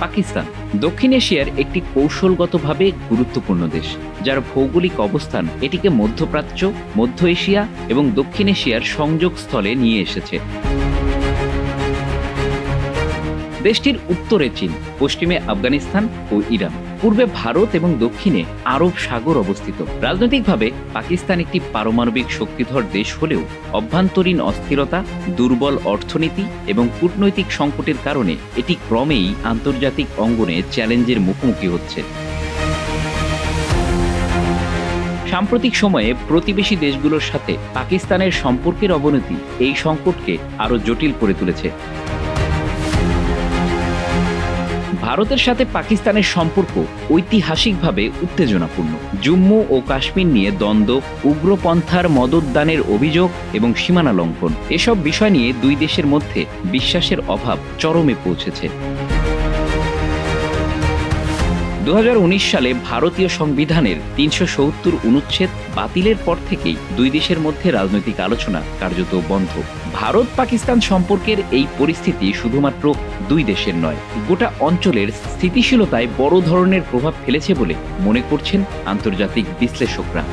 পাকিস্তান দক্ষিণ এশিয়ার একটি কৌশলগতভাবে গুরুত্বপূর্ণ দেশ, যার ভৌগোলিক অবস্থান এটিকে মধ্যপ্রাচ্য, মধ্য এশিয়া এবং দক্ষিণ এশিয়ার সংযোগস্থলে নিয়ে এসেছে। দেশটির উত্তরে চীন, পশ্চিমে আফগানিস্তান ও ইরান, পূর্বে ভারত এবং দক্ষিণে আরব সাগর অবস্থিত। রাজনৈতিকভাবে পাকিস্তান একটি পারমাণবিক শক্তিধর দেশ হলেও অভ্যন্তরীণ অস্থিরতা, দুর্বল অর্থনীতি এবং কূটনৈতিক সংকটের কারণে এটি ক্রমেই আন্তর্জাতিক অঙ্গনে চ্যালেঞ্জের মুখোমুখি হচ্ছে। সাম্প্রতিক সময়ে প্রতিবেশী দেশগুলোর সাথে পাকিস্তানের সম্পর্কের অবনতি এই সংকটকে আরও জটিল করে তুলেছে। ভারতের সাথে পাকিস্তানের সম্পর্ক ঐতিহাসিকভাবে উত্তেজনাপূর্ণ। জম্মু ও কাশ্মীর নিয়ে দ্বন্দ্ব, উগ্রপন্থার মদতদানের অভিযোগ এবং সীমানা লঙ্ঘন, এসব বিষয় নিয়ে দুই দেশের মধ্যে বিশ্বাসের অভাব চরমে পৌঁছেছে। 2019 সালে ভারতীয় সংবিধানের 370 অনুচ্ছেদ বাতিলের পর থেকেই দুই দেশের মধ্যে রাজনৈতিক আলোচনা কার্যত বন্ধ। ভারত পাকিস্তান সম্পর্কের এই পরিস্থিতি শুধুমাত্র দুই দেশের নয়, গোটা অঞ্চলের স্থিতিশীলতায় বড় ধরনের প্রভাব ফেলেছে বলে মনে করছেন আন্তর্জাতিক বিশ্লেষকরা।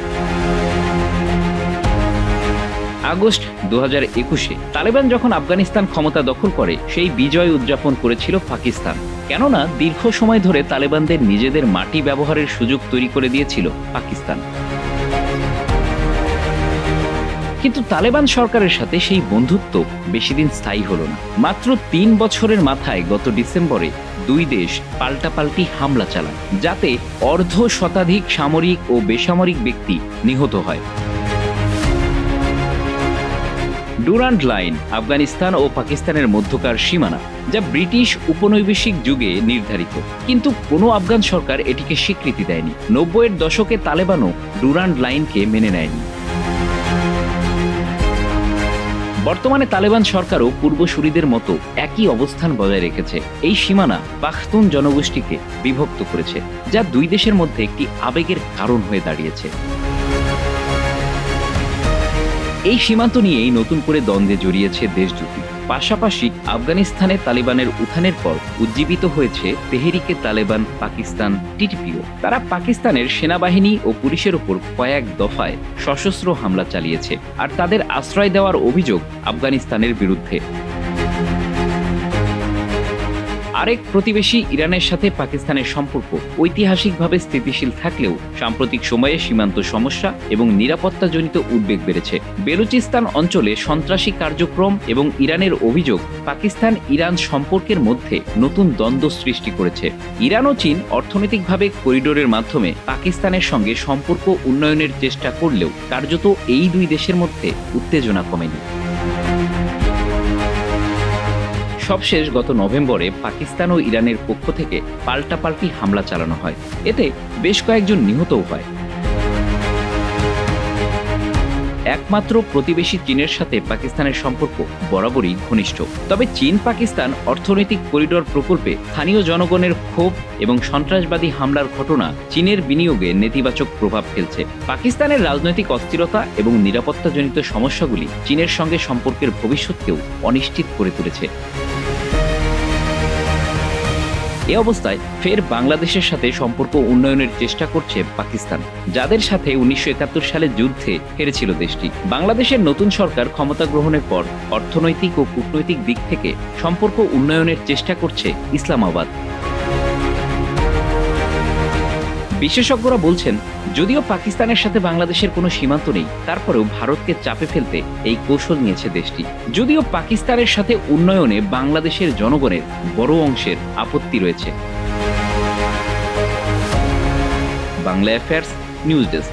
আগস্ট 2021-এ তালেবান যখন আফগানিস্তান ক্ষমতা দখল করে, সেই বিজয় উদযাপন করেছিল পাকিস্তান। কেননা দীর্ঘ সময় ধরে তালেবানদের নিজেদের মাটি ব্যবহারের সুযোগ তৈরি করে দিয়েছিল পাকিস্তান। কিন্তু তালেবান সরকারের সাথে সেই বন্ধুত্ব বেশিদিন স্থায়ী হলো না। মাত্র 3 বছরের মাথায় গত ডিসেম্বরে দুই দেশ পাল্টাপাল্টি হামলা চালায়, যাতে অর্ধ শতাধিক সামরিক ও বেসামরিক ব্যক্তি নিহত হয়। ডুরান্ড লাইন আফগানিস্তান ও পাকিস্তানের মধ্যকার সীমানা, যা ব্রিটিশ উপনিবেশিক যুগে নির্ধারিত, কিন্তু কোনো আফগান সরকার এটিকে স্বীকৃতি দেয়নি। 90-এর দশকে তালেবানও ডুরান্ড লাইনকে মেনে নেয়নি। বর্তমানে তালেবান সরকারও পূর্বসূরিদের মতো একই অবস্থান বজায় রেখেছে। এই সীমানা পাখতুন জনগোষ্ঠীকে বিভক্ত করেছে, যা দুই দেশের মধ্যে একটি আবেগের কারণ হয়ে দাঁড়িয়েছে। এই সীমান্ত নিয়েই নতুন করে দ্বন্দ্বে জড়িয়েছে দেশ দুটি। পাশাপাশি আফগানিস্তানে তালিবানের উত্থানের পর উজ্জীবিত হয়েছে তেহরিকে তালেবান পাকিস্তান টিটিপিও। তারা পাকিস্তানের সেনাবাহিনী ও পুলিশের ওপর কয়েক দফায় সশস্ত্র হামলা চালিয়েছে, আর তাদের আশ্রয় দেওয়ার অভিযোগ আফগানিস্তানের বিরুদ্ধে। আরেক প্রতিবেশী ইরানের সাথে পাকিস্তানের সম্পর্ক ঐতিহাসিকভাবে স্থিতিশীল থাকলেও সাম্প্রতিক সময়ে সীমান্ত সমস্যা এবং নিরাপত্তাজনিত উদ্বেগ বেড়েছে। বেলুচিস্তান অঞ্চলে সন্ত্রাসী কার্যক্রম এবং ইরানের অভিযোগ পাকিস্তান ইরান সম্পর্কের মধ্যে নতুন দ্বন্দ্ব সৃষ্টি করেছে। ইরান ও চীন অর্থনৈতিকভাবে করিডোরের মাধ্যমে পাকিস্তানের সঙ্গে সম্পর্ক উন্নয়নের চেষ্টা করলেও কার্যত এই দুই দেশের মধ্যে উত্তেজনা কমেনি। সবশেষ গত নভেম্বরে পাকিস্তান ও ইরানের পক্ষ থেকে পাল্টাপাল্টি হামলা চালানো হয়। এতে বেশ কয়েকজন নিহতও হয়। একমাত্র প্রতিবেশী চীনের সাথে পাকিস্তানের সম্পর্ক বরাবরই ঘনিষ্ঠ। তবে চীন পাকিস্তান অর্থনৈতিক করিডোর প্রকল্পে স্থানীয় জনগণের ক্ষোভ এবং সন্ত্রাসবাদী হামলার ঘটনা চীনের বিনিয়োগে নেতিবাচক প্রভাব ফেলছে। পাকিস্তানের রাজনৈতিক অস্থিরতা এবং নিরাপত্তাজনিত সমস্যাগুলি চীনের সঙ্গে সম্পর্কের ভবিষ্যৎকেও অনিশ্চিত করে তুলেছে। এ অবস্থায় ফের বাংলাদেশের সাথে সম্পর্ক উন্নয়নের চেষ্টা করছে পাকিস্তান, যাদের সাথে 1971 সালে যুদ্ধে হেরেছিল দেশটি। বাংলাদেশের নতুন সরকার ক্ষমতা গ্রহণের পর অর্থনৈতিক ও কূটনৈতিক দিক থেকে সম্পর্ক উন্নয়নের চেষ্টা করছে ইসলামাবাদ। বিশেষজ্ঞরা বলছেন, যদিও পাকিস্তানের সাথে বাংলাদেশের কোনো সীমান্ত নেই, তারপরেও ভারতকে চাপে ফেলতে এই কৌশল নিয়েছে দেশটি। যদিও পাকিস্তানের সাথে উন্নয়নে বাংলাদেশের জনগণের বড় অংশের আপত্তি রয়েছে। Bangla affairs news desk.